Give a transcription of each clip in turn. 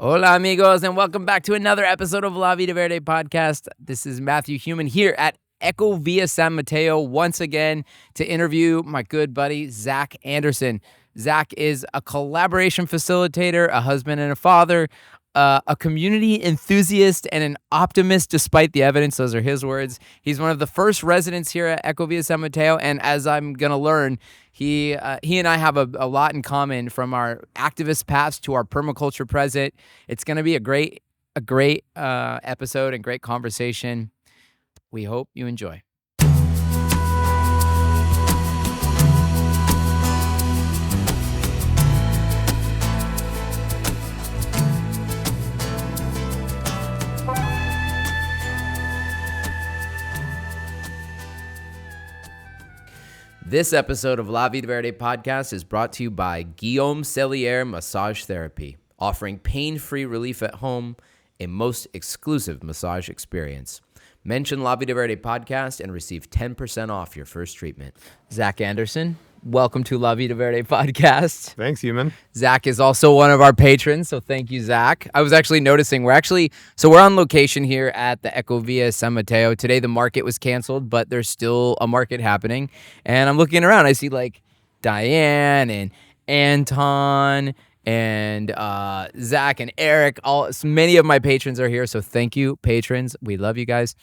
Hola, amigos, and welcome back to another episode of La Vida Verde podcast. This is Matthew Human here at Ecovilla San Mateo once again to interview my good buddy, Zach Anderson. Zach is a collaboration facilitator, a husband and a father, a community enthusiast, and an optimist despite the evidence. Those are his words. He's one of the first residents here at Ecovilla San Mateo, and as I'm going to learn, he and I have a lot in common, from our activist past to our permaculture present. It's going to be a great episode and great conversation. We hope you enjoy. This episode of La Vida Verde podcast is brought to you by Guillaume Massage Therapy, offering pain-free relief at home, a most exclusive massage experience. Mention La Vida Verde podcast and receive 10% off your first treatment. Zach Anderson, welcome to La Vida Verde podcast. Thanks, Human. Zach is also one of our patrons, so thank you, Zach. I was actually noticing we're on location here at the Ecovilla San Mateo. Today the market was canceled, but there's still a market happening. And I'm looking around, I see like Diane and Anton and Zach and Eric. Many of my patrons are here, so thank you, patrons. We love you guys.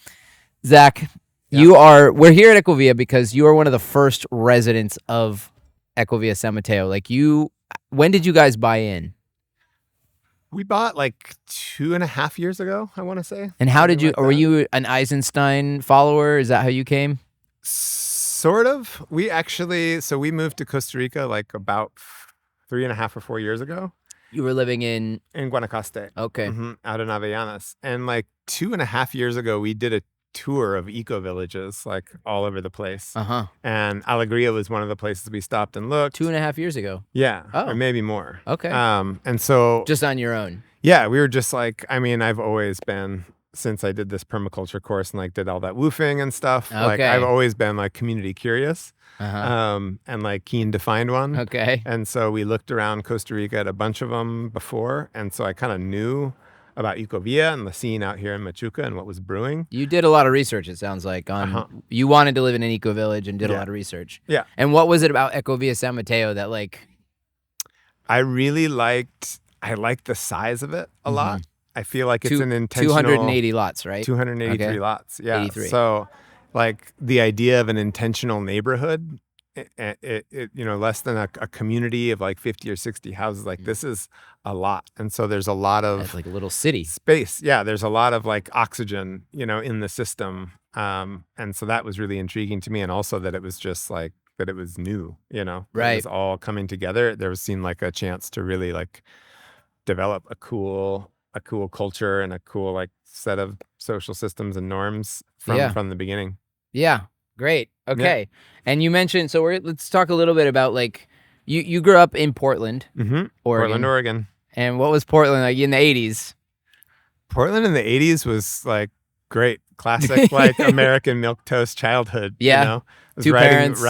Zach, we're here at Ecovilla because you are one of the first residents of Ecovilla San Mateo. When did you guys buy in? We bought like 2.5 years ago, I want to say. And how did you, were you an Eisenstein follower? Is that how you came? Sort of. We moved to Costa Rica like about 3.5 or 4 years ago. You were living in Guanacaste. Okay. Out in Avellanas. And like 2.5 years ago, we did a tour of eco-villages like all over the place. And Alegria was one of the places we stopped and looked. 2.5 years ago? Yeah. Or maybe more. Okay. And so... Just on your own? Yeah, we were just like, I've always been, since I did this permaculture course and like did all that woofing and stuff, like I've always been like community curious. And like keen to find one. Okay. And so we looked around Costa Rica at a bunch of them before. And so I kind of knew about Ecovilla and the scene out here in Machuca and what was brewing. You did a lot of research, it sounds like. You wanted to live in an eco-village and did a lot of research. Yeah. And what was it about Ecovilla San Mateo that like... I liked the size of it a lot. I feel like it's an intentional... 280 lots, right? 283 lots, yeah. 83. So like the idea of an intentional neighborhood, less than a community of like 50 or 60 houses, like this is a lot. And so there's a lot of... It's like a little city. Space. Yeah, there's a lot of like oxygen, in the system. And so that was really intriguing to me. And also that it was just like, that it was new, Right. It was all coming together. There seemed like a chance to really like develop a cool culture and a cool like set of social systems and norms from the beginning. Yeah, great. Okay. Yeah. And you mentioned, so let's talk a little bit about like, you grew up in Portland, Oregon. And what was Portland like in the 80s? Portland in the 80s was like great, classic like American milquetoast childhood. Yeah. Two parents,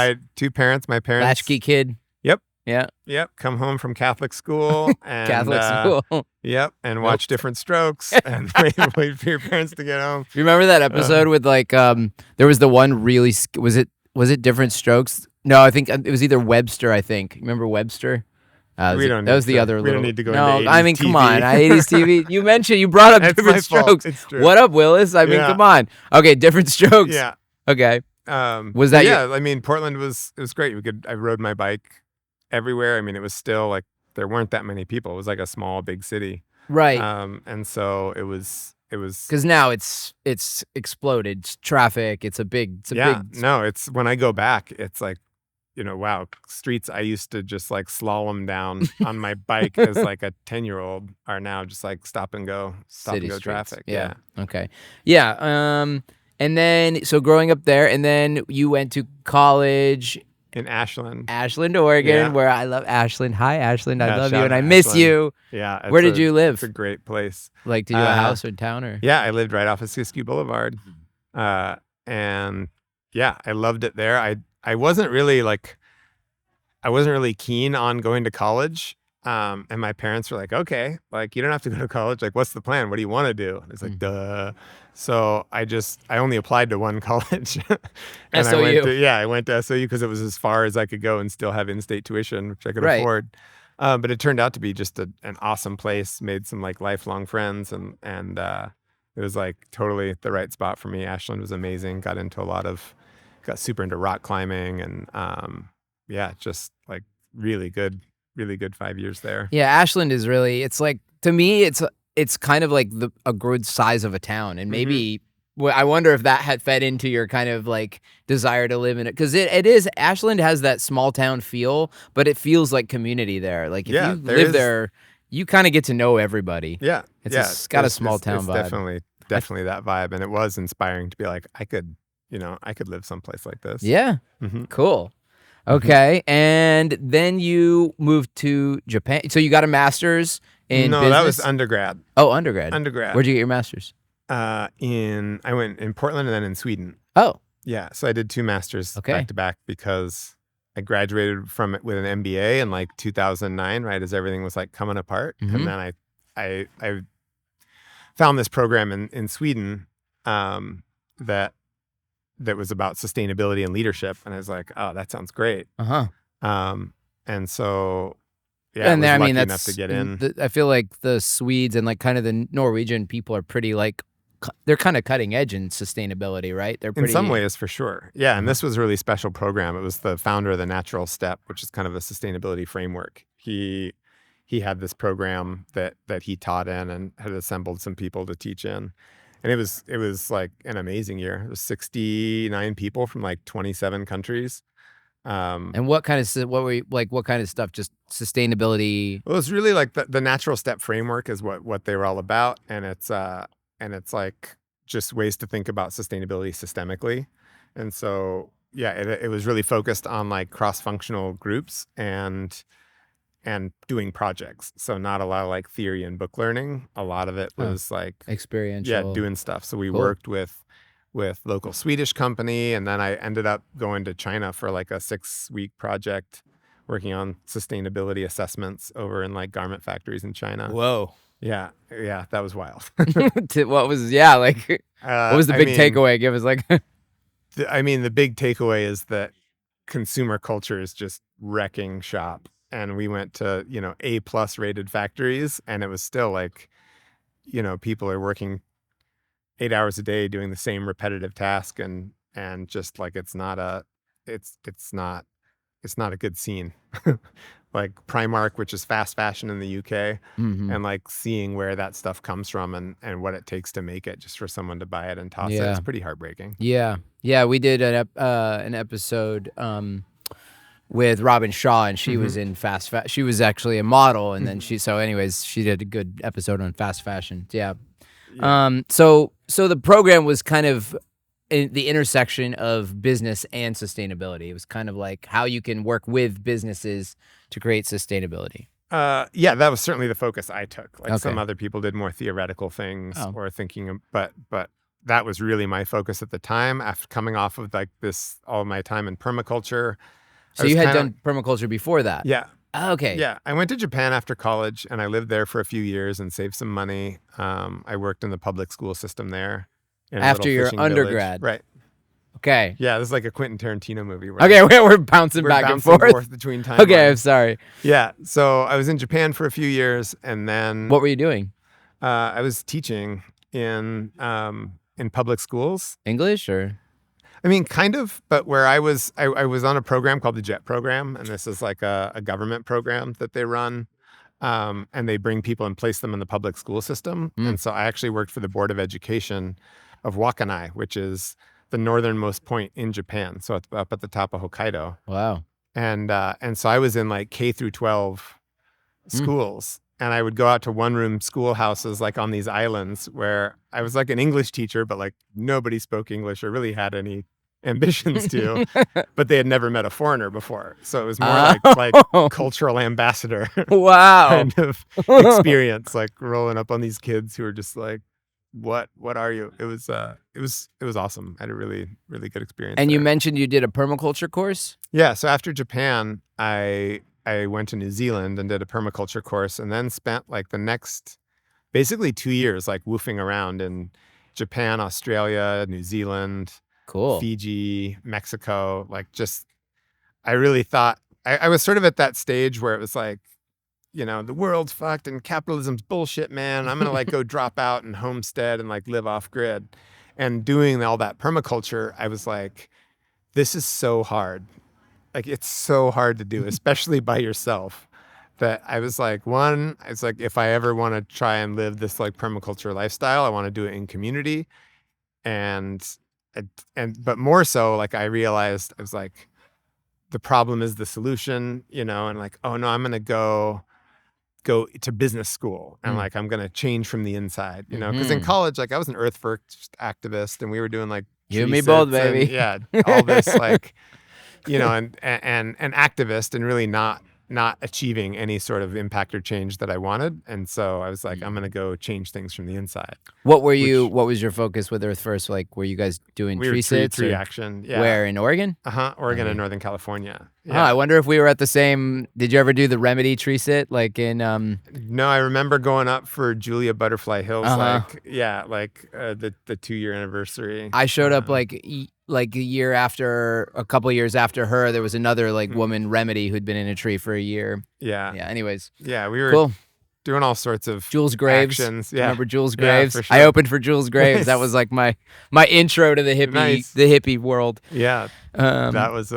my parents. Latchkey kid. Yep. Yeah. Yep. Come home from Catholic school and Catholic school. Yep. And watch Different Strokes and wait for your parents to get home. You remember that episode with like there was the one really was it Different Strokes? No, I think it was either Webster. I think. Remember Webster? That was the other. We don't need to go into 80s I mean, TV. come on, 80s TV. You brought up Different Strokes. It's true. What up, Willis? I mean, come on. Okay, Different Strokes. Yeah. Okay. Was that? Yeah. Portland was great. I rode my bike everywhere. It was still like there weren't that many people. It was like a small, big city. Right. And so it was because now it's exploded. It's traffic. It's when I go back, it's like, wow, streets I used to just like slalom down on my bike as like a 10-year-old are now just like stop and go traffic. Yeah. Okay. Yeah. And then, so growing up there, and then you went to college in Ashland, Oregon, where I love Ashland. Hi, Ashland. I love you, and I miss Ashland. you. Yeah. Where did you live? It's a great place. Like, did you have a house or town or? Yeah, I lived right off of Siskiyou Boulevard. And yeah, I loved it there. I wasn't really keen on going to college. And my parents were like, okay, like, you don't have to go to college. Like, what's the plan? What do you want to do? And it's like, duh. So I only applied to one college. And SOU. I went to SOU because it was as far as I could go and still have in-state tuition, which I could Right. afford. But it turned out to be just an awesome place, made some like lifelong friends, and it was like totally the right spot for me. Ashland was amazing. Got super into rock climbing, and just like really good 5 years there. Yeah, Ashland is really, it's like, to me, it's kind of like a good size of a town. And maybe, I wonder if that had fed into your kind of like desire to live in it. Because it is, Ashland has that small town feel, but it feels like community there. Like if you live there, you kind of get to know everybody. Yeah. It's got a small town vibe. Definitely that vibe. And it was inspiring to be like, I could live someplace like this. Yeah. Cool. Okay. And then you moved to Japan. So you got a master's in business? That was undergrad. Oh, undergrad. Where'd you get your master's? I went in Portland and then in Sweden. Oh. Yeah. So I did 2 masters back to back because I graduated from it with an MBA in like 2009, right as everything was like coming apart. And then I found this program in Sweden that was about sustainability and leadership, and I was like, oh, that sounds great. And so and I was lucky enough to get in. I feel like the Swedes and like kind of the Norwegian people are pretty like, they're kind of cutting edge in sustainability, right? They're pretty, in some ways, for sure. Yeah, and this was a really special program. It was the founder of the Natural Step, which is kind of a sustainability framework. He had this program that he taught in and had assembled some people to teach in. And it was like an amazing year. It was 69 people from like 27 countries. And what kind of stuff? Just sustainability? Well, it's really like the Natural Step framework is what they were all about, and it's like just ways to think about sustainability systemically. And so it was really focused on like cross-functional groups and doing projects. So not a lot of like theory and book learning. A lot of it was like experiential. Yeah, doing stuff. So we worked with local Swedish company, and then I ended up going to China for like a 6-week project working on sustainability assessments over in like garment factories in China. Whoa. Yeah, that was wild. What was the big takeaway? Give us like the big takeaway is that consumer culture is just wrecking shop. And we went to, A+ rated factories, and it was still like, people are working 8 hours a day doing the same repetitive task, and just like it's not a good scene. Like Primark, which is fast fashion in the UK, and like seeing where that stuff comes from and what it takes to make it just for someone to buy it and toss it. It's pretty heartbreaking. Yeah. We did an episode with Robin Shaw, and she was in fast fashion. She was actually a model, and then she did a good episode on fast fashion. Yeah. So the program was kind of in the intersection of business and sustainability. It was kind of like how you can work with businesses to create sustainability. That was certainly the focus I took. Like some other people did more theoretical things or thinking, but that was really my focus at the time. After coming off of like all my time in permaculture. So you had done permaculture before that? Yeah. Oh, okay. Yeah. I went to Japan after college, and I lived there for a few years and saved some money. I worked in the public school system there. After your undergrad? Right. Okay. Yeah, this is like a Quentin Tarantino movie. We're bouncing back and forth between timelines. Okay, I'm sorry. Yeah. So I was in Japan for a few years, and then... What were you doing? I was teaching in public schools. English or... I mean, kind of, but where I was on a program called the JET program, and this is like a government program that they run, and they bring people and place them in the public school system. And so I actually worked for the Board of Education of Wakanai, which is the northernmost point in Japan, so it's up at the top of Hokkaido. Wow. And so I was in like K through 12 schools. And I would go out to one-room schoolhouses like on these islands where I was like an English teacher, but like nobody spoke English or really had any ambitions to, but they had never met a foreigner before. So it was more like cultural ambassador wow kind of experience, like rolling up on these kids who are just like, what are you? It was awesome. I had a really, really good experience. And there. You mentioned you did a permaculture course? Yeah. So after Japan, I I went to New Zealand and did a permaculture course, and then spent like the next basically 2 years like woofing around in Japan, Australia, New Zealand, Cool. Fiji, Mexico. Like, just I really thought I was sort of at that stage where it was like, the world's fucked and capitalism's bullshit, man. I'm gonna like go drop out and homestead and like live off grid. And doing all that permaculture, I was like, this is so hard. Like, it's so hard to do, especially by yourself. That I was like, it's like, if I ever want to try and live this like permaculture lifestyle, I want to do it in community. But more so, like, I realized I was like, the problem is the solution, and like, oh no, I'm gonna go to business school and like I'm gonna change from the inside, because in college, like, I was an Earth First activist and we were doing like you and me both, baby. All this like, and activist, and really not achieving any sort of impact or change that I wanted. And so I was like, I'm gonna go change things from the inside. What was your focus with Earth First? Like, were you guys doing tree sits? Tree action. Yeah. Where, in Oregon? Oregon and Northern California. Yeah. I wonder if we were at the same. Did you ever do the Remedy tree sit? Like in No, I remember going up for Julia Butterfly Hills, the 2-year anniversary. I showed up like a couple years after her. There was another like woman, Remedy, who'd been in a tree for a year. Yeah. Anyways. Yeah, we were cool. Doing all sorts of Jules Graves. actions. Yeah. Remember Jules Graves? Yeah, for sure. I opened for Jules Graves. That was like my intro to the hippie world. Yeah. That was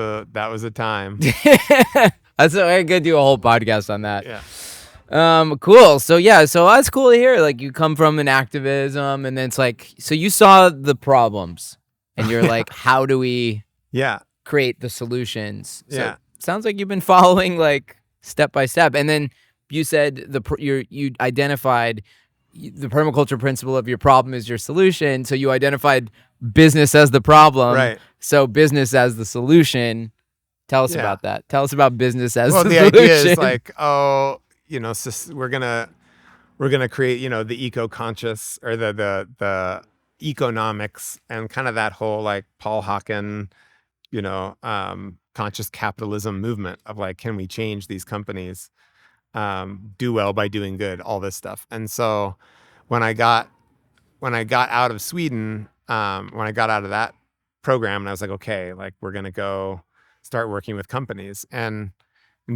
a time. So I could do a whole podcast on that. Yeah. Cool. So that's cool to hear. Like, you come from an activism, and then it's like, so you saw the problems and you're like, how do we create the solutions? So sounds like you've been following like step by step. And then you said you identified the permaculture principle of your problem is your solution. So you identified business as the problem. Right. So business as the solution. Tell us about that. Tell us about business as the solution. Well, the idea is like, we're gonna create, the eco-conscious, or the economics, and kind of that whole like Paul Hawken, conscious capitalism movement of like, can we change these companies? Do well by doing good, all this stuff. And so when I got out of Sweden, when I got out of that program, and I was like, okay, like, we're going to go start working with companies. And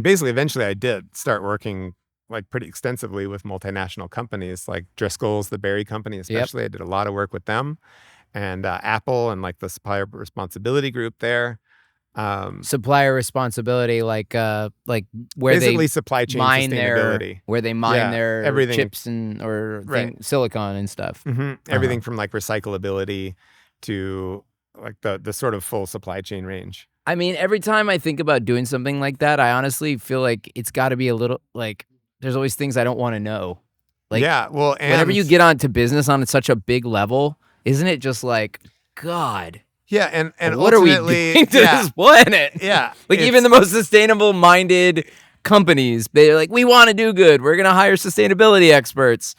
basically, eventually I did start working like pretty extensively with multinational companies like Driscoll's, the berry company, especially. Yep. I did a lot of work with them, and Apple, and like the supplier responsibility group there. Supplier responsibility, like where basically they supply chain mine sustainability, where they mine their everything, chips silicon and stuff. Mm-hmm. Everything from like recyclability to like the sort of full supply chain range. I mean, every time I think about doing something like that, I honestly feel like it's got to be a little like, there's always things I don't want to know. Like, and whenever you get onto business on such a big level, isn't it just like, God? Yeah, and what are we doing to this planet? Yeah, like, even the most sustainable-minded companies, they're like, we want to do good. We're gonna hire sustainability experts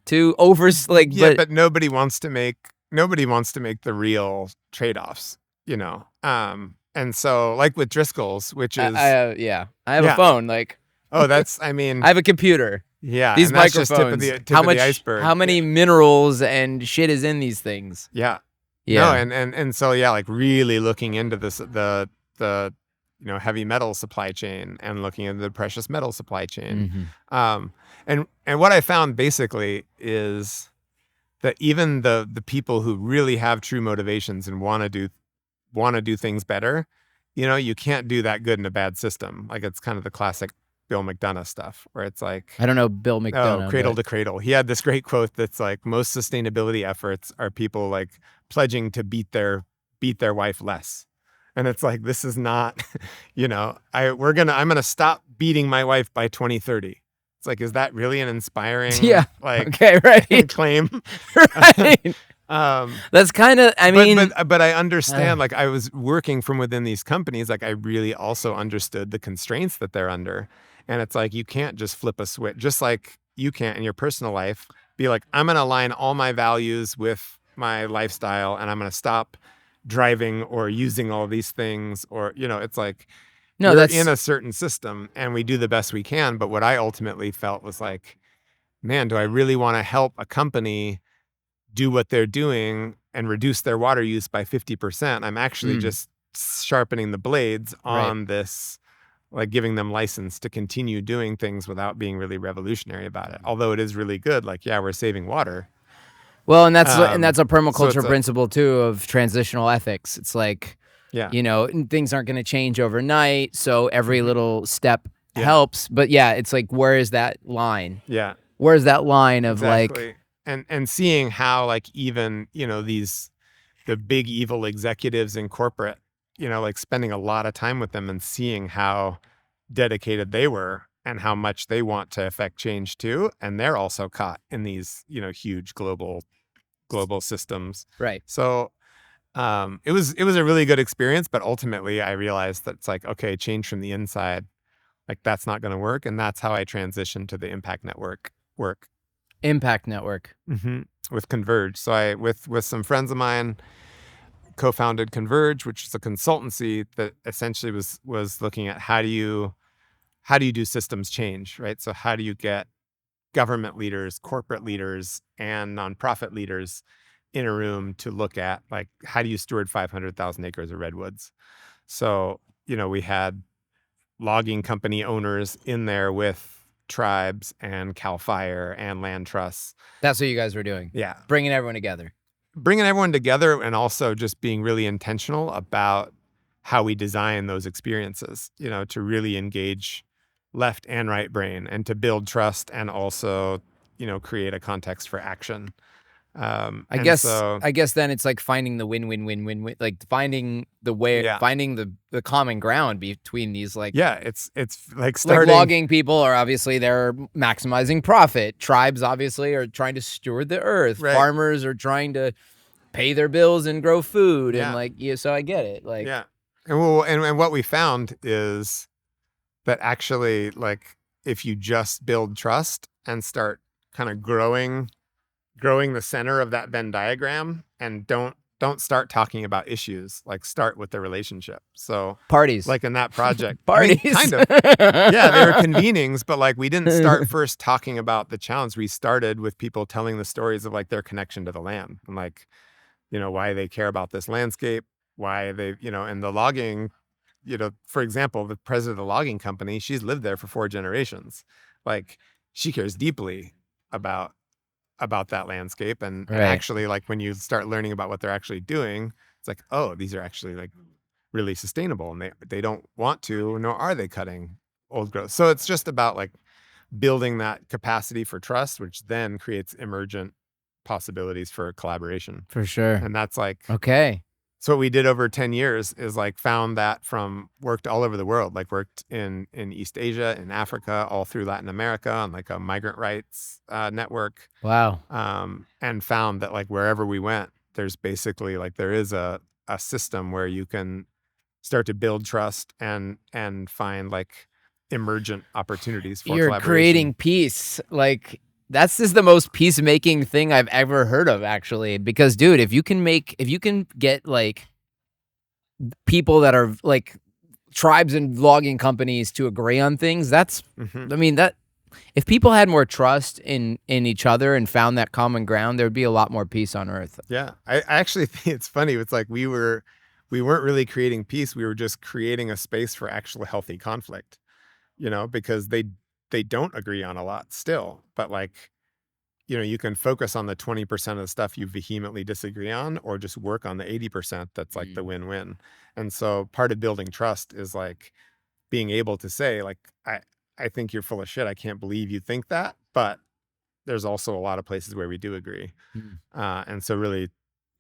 to but nobody wants to make the real trade-offs, And so, like with Driscoll's, which is I have a phone. Like, I have a computer. Yeah, these and that's microphones. Just tip of the iceberg. How many minerals and shit is in these things? Yeah. Yeah. No, and so like really looking into the heavy metal supply chain, and looking into the precious metal supply chain. Mm-hmm. And what I found basically is that even the people who really have true motivations and want to do things better, you can't do that good in a bad system. Like, it's kind of the classic Bill McDonough stuff, where it's like, I don't know Bill McDonough. Cradle to Cradle. He had this great quote that's like, most sustainability efforts are people like pledging to beat their wife less. And it's like, this is not, I'm gonna stop beating my wife by 2030. It's like, is that really an inspiring claim? Right. That's kind of, but I understand, like, I was working from within these companies, like, I really also understood the constraints that they're under. And it's like, you can't just flip a switch, just like you can't in your personal life be like, I'm going to align all my values with my lifestyle, and I'm going to stop driving or using all these things, or, it's like, No, we're that's in a certain system and we do the best we can. But what I ultimately felt was like, man, do I really want to help a company do what they're doing and reduce their water use by 50%? I'm actually just sharpening the blades on this, like giving them license to continue doing things without being really revolutionary about it. Although it is really good. Like, yeah, we're saving water. Well, and that's a So permaculture it's principle too of transitional ethics. It's like, yeah, you know, things aren't going to change overnight, so every little step Yeah. helps. But yeah, it's like, where is that line? yeah, Where's that line of exactly. like, And seeing how like even, you know, the big evil executives in corporate, you know, like spending a lot of time with them and seeing how dedicated they were and how much they want to affect change too. And they're also caught in these, you know, huge global systems. right? So it was a really good experience, but ultimately I realized that it's like, okay, change from the inside, like that's not going to work. And that's how I transitioned to the impact network work. Impact network. With Converge. So I, with some friends of mine, co-founded Converge, which is a consultancy that essentially was looking at how do you do systems change, right? So how do you get government leaders, corporate leaders, and nonprofit leaders in a room to look at like how do you steward 500,000 acres of redwoods? So, you know, we had logging company owners in there with tribes and CAL FIRE and land trusts. That's what you guys were doing. Yeah. Bringing everyone together. Bringing everyone together and also just being really intentional about how we design those experiences, you know, to really engage left and right brain and to build trust and also, you know, create a context for action. I guess then it's like finding the win-win-win-win-win, like finding the way, finding the common ground between these like it's like starting, like logging people are obviously they're maximizing profit. Tribes obviously are trying to steward the earth. Right. Farmers are trying to pay their bills and grow food and Yeah. like so I get it. Like and what we found is that actually like if you just build trust and start kind of growing the center of that Venn diagram and don't start talking about issues, like start with the relationship. So parties, like in that project, parties, I mean, kind of, yeah, they were convenings, but like we didn't start first talking about the challenge. We started with people telling the stories of like their connection to the land and like, you know, why they care about this landscape, why they, you know, and the logging, you know, for example, the president of the logging company, she's lived there for 4 generations. Like she cares deeply about that landscape. And actually like when you start learning about what they're actually doing, it's like, oh, these are actually like really sustainable and they don't want to, nor are they cutting old growth. So it's just about like building that capacity for trust, which then creates emergent possibilities for collaboration. For sure. And that's like, okay. So what we did over 10 years is like found that worked all over the world, like worked in East Asia, in Africa, all through Latin America on like a migrant rights network. Wow. And found that like wherever we went, there's basically like there is a system where you can start to build trust and find like emergent opportunities for collaboration. You're creating peace. Like that's just the most peacemaking thing I've ever heard of, actually. Because, dude, if you can get like people that are like tribes and logging companies to agree on things, that's, I mean, that if people had more trust in each other and found that common ground, there would be a lot more peace on Earth. Yeah, I actually think it's funny. It's like we weren't really creating peace. We were just creating a space for actual healthy conflict, you know, because they don't agree on a lot still, but like, you know, you can focus on the 20% of the stuff you vehemently disagree on, or just work on the 80% that's like the win-win. And so part of building trust is like being able to say like, I think you're full of shit. I can't believe you think that, but there's also a lot of places where we do agree. And so really,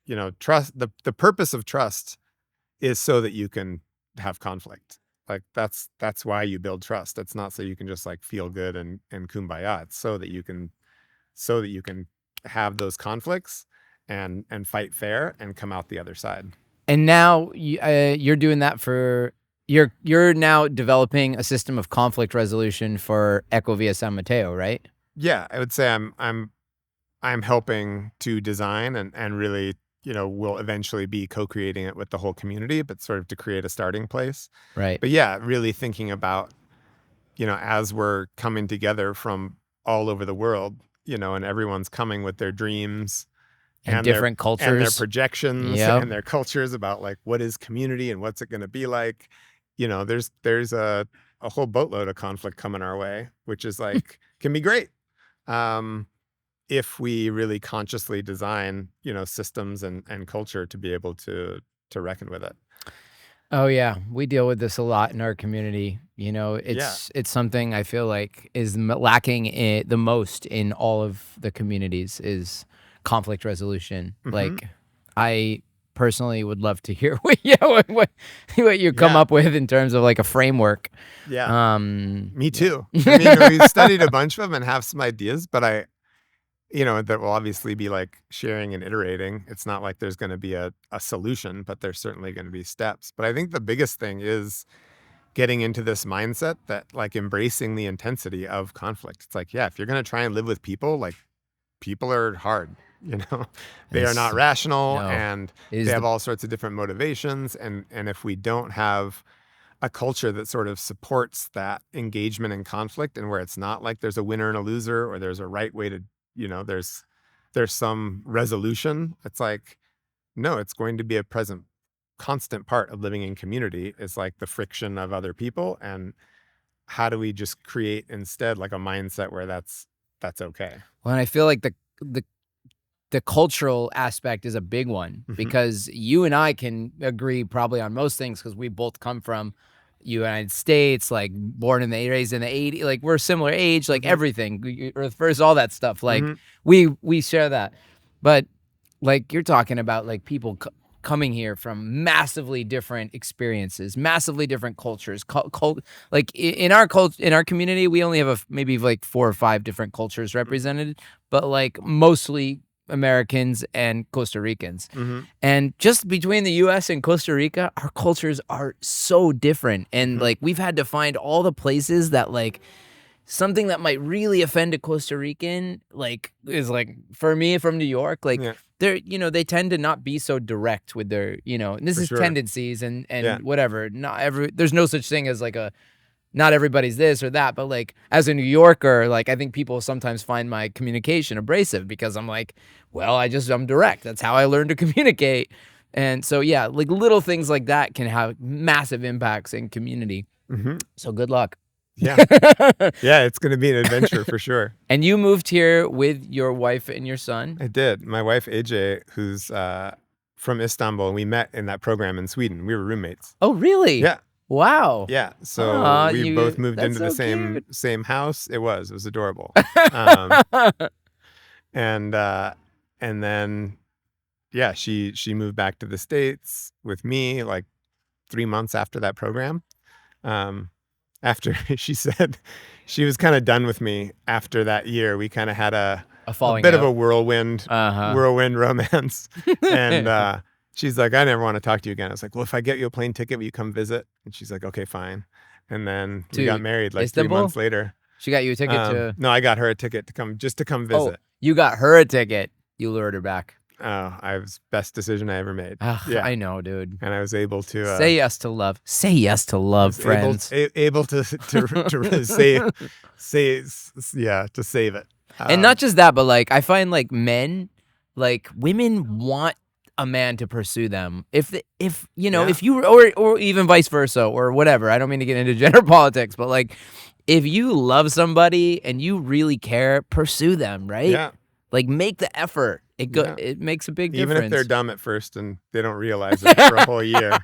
you know, trust, the purpose of trust is so that you can have conflict. Like that's why you build trust. It's not so you can just like feel good and kumbaya. It's so that you can have those conflicts and fight fair and come out the other side. And now you're doing that for you're now developing a system of conflict resolution for Ecovilla San Mateo, right? Yeah, I would say I'm helping to design and really we'll eventually be co-creating it with the whole community, but sort of to create a starting place. Right. But yeah, really thinking about, as we're coming together from all over the world, and everyone's coming with their dreams and different cultures and their projections Yep. and their cultures about like what is community and what's it going to be like. There's a whole boatload of conflict coming our way, which is like can be great if we really consciously design systems and culture to be able to reckon with it. Oh yeah, we deal with this a lot in our community. It's something I feel like is lacking the most in all of the communities is conflict resolution. Mhm. Like, I personally would love to hear what you come up with in terms of like a framework. Yeah, me too. I mean, we've studied a bunch of them and have some ideas, but that will obviously be like sharing and iterating. It's not like there's going to be a solution, but there's certainly going to be steps. But I think the biggest thing is getting into this mindset that like embracing the intensity of conflict. It's like, yeah, if you're going to try and live with people, like people are hard, they are not rational and they have all sorts of different motivations. And if we don't have a culture that sort of supports that engagement in conflict and where it's not like there's a winner and a loser or there's a right way to there's some resolution. It's like, no, it's going to be a constant part of living in community is like the friction of other people. And how do we just create instead like a mindset where that's okay? Well, and I feel like the cultural aspect is a big one because you and I can agree probably on most things because we both come from United States, like born in raised in the 80s, like we're similar age, like everything, Earth first, all that stuff. Like we share that. But like you're talking about like people coming here from massively different experiences, massively different cultures. Like in our community, we only have maybe like 4 or 5 different cultures represented, but like mostly Americans and Costa Ricans. And just between the US and Costa Rica, our cultures are so different. And like we've had to find all the places that like something that might really offend a Costa Rican, like is like for me from New York, like they're, they tend to not be so direct with their, and this is tendencies and whatever. There's no such thing as like not everybody's this or that, but like as a New Yorker, like I think people sometimes find my communication abrasive because I'm like, well, I'm direct. That's how I learned to communicate. And so, yeah, like little things like that can have massive impacts in community. So good luck. Yeah. Yeah, it's going to be an adventure for sure. And you moved here with your wife and your son? I did. My wife, AJ, who's from Istanbul, and we met in that program in Sweden. We were roommates. Oh, really? Yeah. Wow. Yeah. So we both moved into the same house. It was adorable. And then, yeah, she moved back to the States with me like 3 months after that program. After she said she was kind of done with me after that year, we kind of had a bit of a whirlwind romance. And she's like, I never want to talk to you again. I was like, well, if I get you a plane ticket, will you come visit? And she's like, okay, fine. And then we got married like Istanbul? 3 months later. She got you a ticket to... No, I got her a ticket to come visit. Oh, you got her a ticket. You lured her back. Oh, it was best decision I ever made. Yeah. I know, dude. And I was able to... say yes to love. Say yes to love, friends. Able to save it. And not just that, but like I find like women want a man to pursue them. If you or even vice versa or whatever. I don't mean to get into gender politics, but like if you love somebody and you really care, pursue them, right? Yeah. Like make the effort. It makes a big difference. Even if they're dumb at first and they don't realize it for a whole year.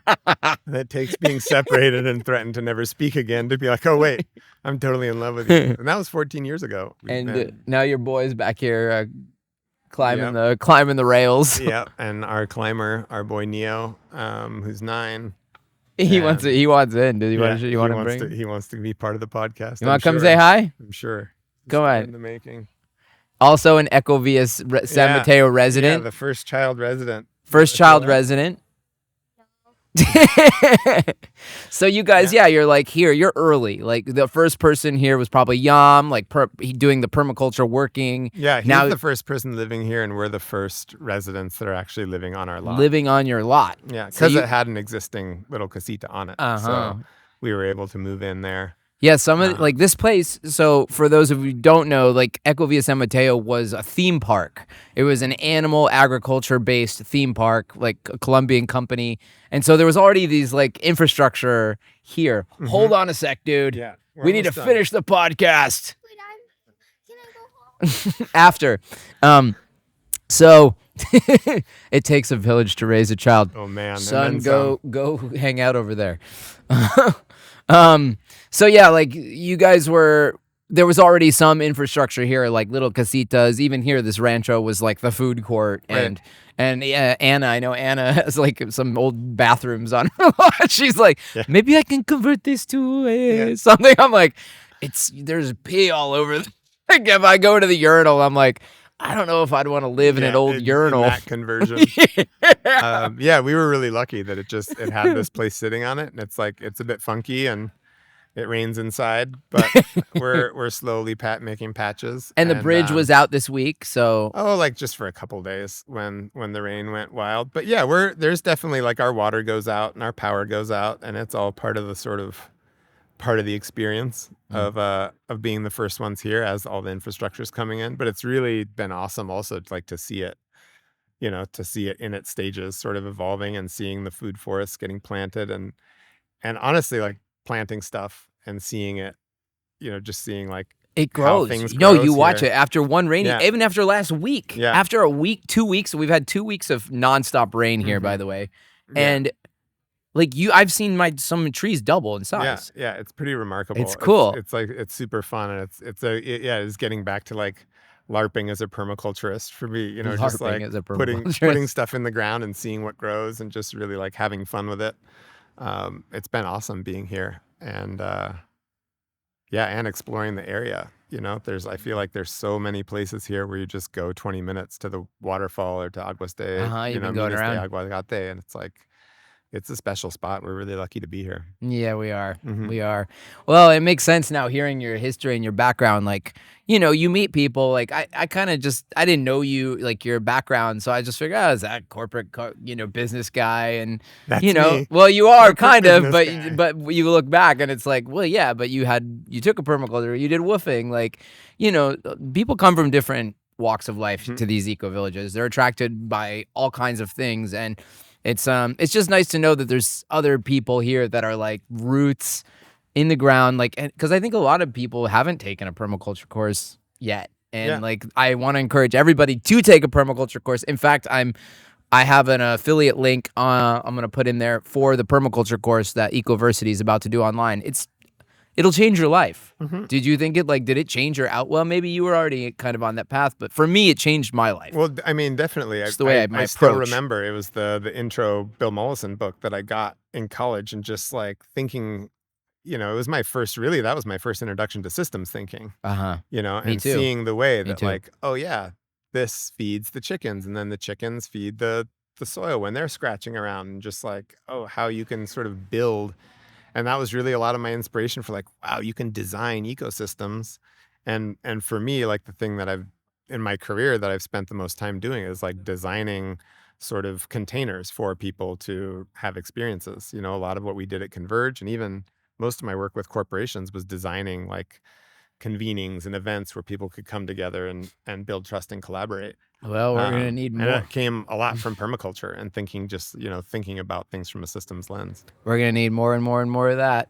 And it takes being separated and threatened to never speak again to be like, oh, wait, I'm totally in love with you. And that was 14 years ago. And now your boy's back here climbing the rails. Yep. And our climber, our boy Neo, who's 9. He wants in. Does he want to bring? He wants to be part of the podcast. You want to come say hi? I'm sure. Go on. In the making. Also an Ecovilla San Mateo resident. Yeah, the first child resident. First child resident. So you guys, you're like here, you're early. Like the first person here was probably Guillaume, like doing the permaculture working. Yeah, he's now the first person living here, and we're the first residents that are actually living on our lot. Living on your lot. Yeah, because it had an existing little casita on it. So we were able to move in there. Yeah, some of like this place. So for those of you who don't know, like Ecovilla San Mateo was a theme park. It was an animal agriculture based theme park, like a Colombian company. And so there was already these like infrastructure here. Mm-hmm. Hold on a sec, dude. Yeah, we need to finish the podcast. Wait, can I go home? After. So it takes a village to raise a child. Oh man, son, go hang out over there. So yeah, like you guys there was already some infrastructure here, like little casitas. Even here, this rancho was like the food court, and Anna, I know Anna has like some old bathrooms on her lot. She's like, maybe I can convert this to something. I'm like, there's pee all over. Like if I go to the urinal, I'm like, I don't know if I'd want to live in an old urinal. In that conversion. We were really lucky that it had this place sitting on it, and it's a bit funky and it rains inside, but we're slowly making patches. And the bridge was out this week, so like just for a couple days when the rain went wild. But yeah, there's definitely like our water goes out and our power goes out, and it's all part of the experience of being the first ones here as all the infrastructure's coming in. But it's really been awesome also to see it, in its stages sort of evolving, and seeing the food forests getting planted, and honestly like planting stuff and seeing it, just seeing like it grows. You watch it after one rainy, even after last week. Yeah. After a week, 2 weeks, we've had 2 weeks of nonstop rain here, by the way. And like I've seen some trees double in size. Yeah, it's pretty remarkable. It's cool. It's super fun, and it's getting back to like LARPing as a permaculturist for me. Just like putting stuff in the ground and seeing what grows, and just really like having fun with it. It's been awesome being here, and and exploring the area. I feel like there's so many places here where you just go 20 minutes to the waterfall or to Aguas de, you've been going around. Aguacate, and it's like, it's a special spot. We're really lucky to be here. Yeah, we are. Mm-hmm. We are. Well, it makes sense now hearing your history and your background. Like, you meet people. Like, I kind of I didn't know you, like your background. So I just figured, is that corporate, business guy? And, That's me. Well, you are kind of, but you look back and it's like, well, yeah, but you took a permaculture, you did woofing. Like, people come from different walks of life to these eco villages. They're attracted by all kinds of things. And it's just nice to know that there's other people here that are like roots in the ground, like, because I think a lot of people haven't taken a permaculture course yet, and like I want to encourage everybody to take a permaculture course. In fact, I have an affiliate link I'm gonna put in there for the permaculture course that Ecoversity is about to do online. It'll change your life. Mm-hmm. Did you think did it change your out? Well, maybe you were already kind of on that path, but for me, it changed my life. Well, I mean, definitely. Just the way I still remember it was the intro Bill Mollison book that I got in college, and just like thinking, it was that was my first introduction to systems thinking. And seeing the way that like, oh yeah, this feeds the chickens, and then the chickens feed the soil when they're scratching around, and just like, oh, how you can sort of build. And that was really a lot of my inspiration for like, wow, you can design ecosystems. And for me, like the thing that in my career that I've spent the most time doing is like designing sort of containers for people to have experiences. A lot of what we did at Converge, and even most of my work with corporations, was designing like convenings and events where people could come together and build trust and collaborate. Well, we're going to need more. And it came a lot from permaculture and thinking about things from a systems lens. We're going to need more and more and more of that.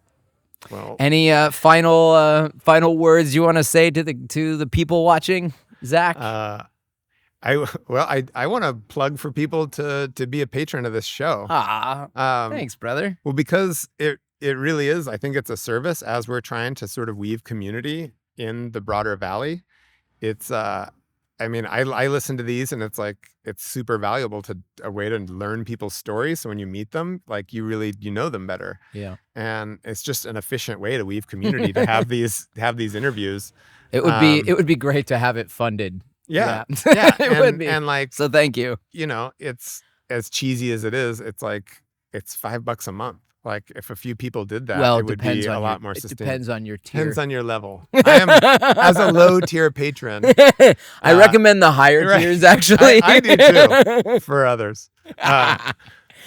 Well, any final words you want to say to the people watching, Zach? I want to plug for people to be a patron of this show. Thanks, brother. Well, because it really is. I think it's a service as we're trying to sort of weave community in the broader valley. It's I listen to these, and it's like, it's super valuable to a way to learn people's stories. So when you meet them, like you know them better. Yeah. And it's just an efficient way to weave community to have these interviews. It would be great to have it funded. Yeah. It would be. And like, so thank you. It's as cheesy as it is. It's like, it's $5 a month. Like if a few people did that, Well, it would be a lot more sustainable. It depends on your tier. Depends on your level. I am, as a low tier patron, I recommend the higher tiers, actually. I do too, for others.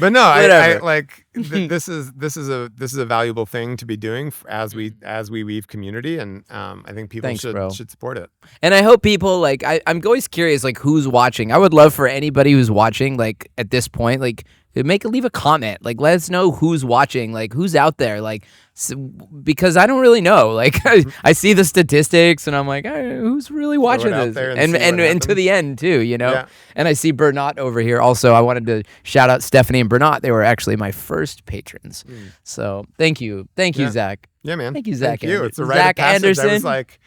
But no, I like this is a valuable thing to be doing as we weave community, and I think people should support it. And I hope people like I'm always curious like who's watching. I would love for anybody who's watching like at this point like leave a comment, like let us know who's watching, like who's out there, like because I don't really know. Like I see the statistics and I'm like, who's really watching this? And to the end too, you know. Yeah. And I see Bernat over here. Also, I wanted to shout out Stephanie and Bernat. They were actually my first patrons. So thank you, Zach. Yeah, man. Thank you, Zach. Thank you. It's a rite of passage. Anderson. I was like,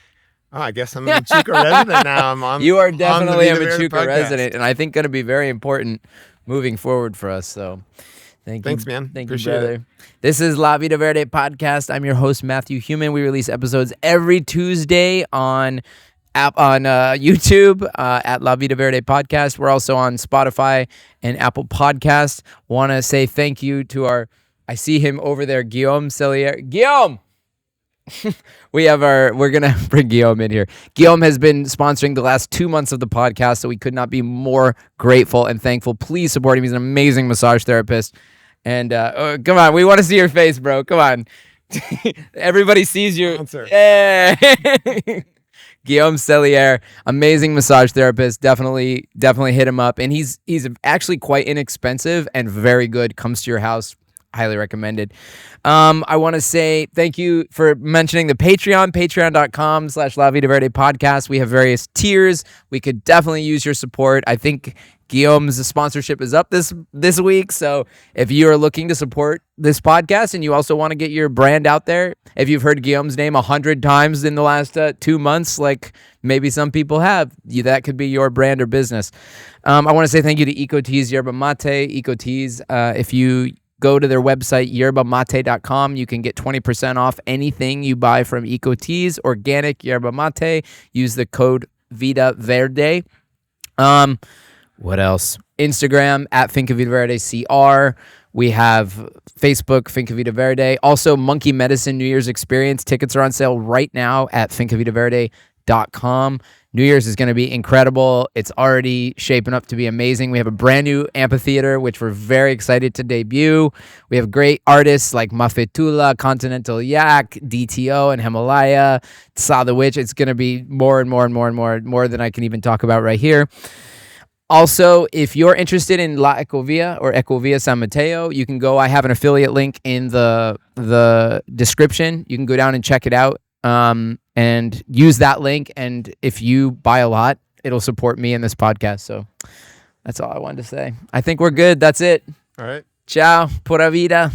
oh, I guess I'm a Machuca resident now. You are definitely a Machuca resident, and I think going to be very important moving forward for us. So thanks, man. Thank Appreciate you, brother. it. This is La Vida Verde podcast. I'm your host, Matthew Human. We release episodes every Tuesday on YouTube at La Vida Verde podcast. We're also on Spotify and Apple Podcasts. Want to say thank you to I see him over there, Guillaume Cellier. Guillaume! We're gonna bring Guillaume in here. Guillaume has been sponsoring the last 2 months of the podcast, so we could not be more grateful and thankful. Please support him. He's an amazing massage therapist. And come on, we want to see your face, bro. Come on. Everybody sees you. Yeah. Guillaume Cellier, amazing massage therapist. Definitely hit him up. And he's actually quite inexpensive and very good. Comes to your house. Highly recommended. I want to say thank you for mentioning the Patreon, patreon.com/La Vida Verde podcast. We have various tiers. We could definitely use your support. I think Guillaume's sponsorship is up this week. So if you are looking to support this podcast and you also want to get your brand out there, if you've heard Guillaume's name 100 times in the last 2 months, like maybe some people have, that could be your brand or business. I want to say thank you to Ecoteas Yerba Mate. Ecoteas, if you go to their website, yerbamate.com. You can get 20% off anything you buy from Ecoteas, organic yerba mate. Use the code Vida Verde. What else? Instagram at Finca Vida Verde CR. We have Facebook, Finca Vida Verde. Also, Monkey Medicine New Year's Experience. Tickets are on sale right now at fincavidaverde.com. New Year's is going to be incredible. It's already shaping up to be amazing. We have a brand new amphitheater, which we're very excited to debut. We have great artists like Mafetula, Continental Yak, DTO, and Himalaya, Saw the Witch. It's going to be more than I can even talk about right here. Also, if you're interested in La Ecovilla or Ecovilla San Mateo, you can go. I have an affiliate link in the description. You can go down and check it out. And use that link, and if you buy a lot, it'll support me in this podcast. So that's all I wanted to say. I think we're good. That's it. All right. Ciao. Pura vida.